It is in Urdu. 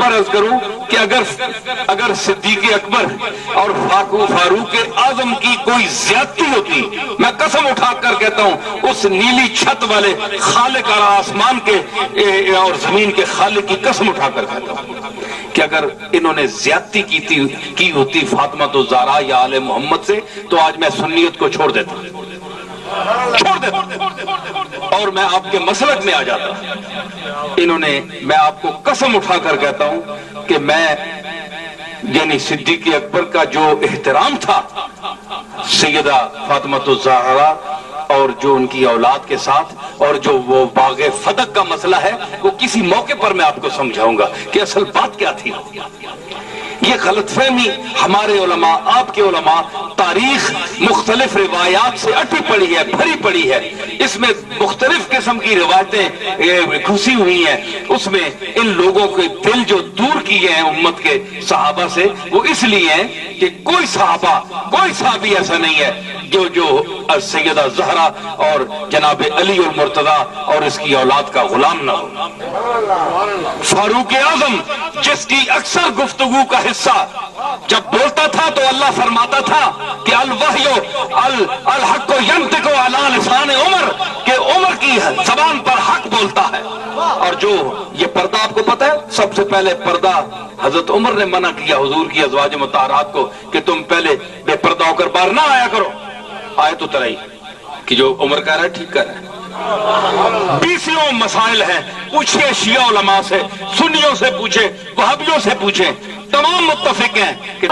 بار عرض کروں کہ اگر صدیق اکبر اور فاروق اعظم کی کوئی زیادتی ہوتی، میں قسم اٹھا کر کہتا ہوں اس نیلی چھت والے خالق اور آسمان کے اور زمین کے خالق کی قسم اٹھا کر کہتا ہوں کہ اگر انہوں نے زیادتی کی ہوتی فاطمہ الزہرا یا آل محمد سے تو آج میں سنیت کو چھوڑ دیتا اور میں آپ کے مسلک میں آ جاتا۔ میں آپ کو قسم اٹھا کر کہتا ہوں کہ میں یعنی صدیق اکبر کا جو احترام تھا سیدہ فاطمہ الزہرا اور جو ان کی اولاد کے ساتھ، اور جو وہ باغ فدق کا مسئلہ ہے، وہ کسی موقع پر میں آپ کو سمجھاؤں گا کہ اصل بات کیا تھی۔ یہ غلط فہمی ہمارے علماء، آپ کے علماء، تاریخ مختلف روایات سے اٹی پڑی ہے، بھری پڑی ہے، اس میں مختلف قسم کی روایتیں گھسی ہوئی ہیں، اس میں ان لوگوں کے دل جو دور کیے ہیں امت کے صحابہ سے، وہ اس لیے ہیں کہ کوئی صحابی ایسا نہیں ہے جو سیدہ زہرا اور جناب علی المرتضی اور اس کی اولاد کا غلام نہ ہو۔ فاروق اعظم جس کی اکثر گفتگو کا حصہ جب بولتا تھا تو اللہ فرماتا تھا کہ الوحی الحق ینطق علی لسان عمر، کہ عمر کی زبان پر حق بولتا ہے۔ اور جو یہ پردہ آپ کو پتہ ہے، سب سے پہلے پردہ حضرت عمر نے منع کیا حضور کی ازواج مطہرات کو کہ تم پہلے بے پردہ ہو کر باہر نہ آیا کرو۔ آئے تو ترائی کہ جو عمر کہہ رہا ہے ٹھیک کہہ رہا ہے۔ 20 مسائل ہیں، پوچھئے شیعہ علماء سے، سنیوں سے پوچھے، وہابیوں سے پوچھے، تمام متفق ہیں کہ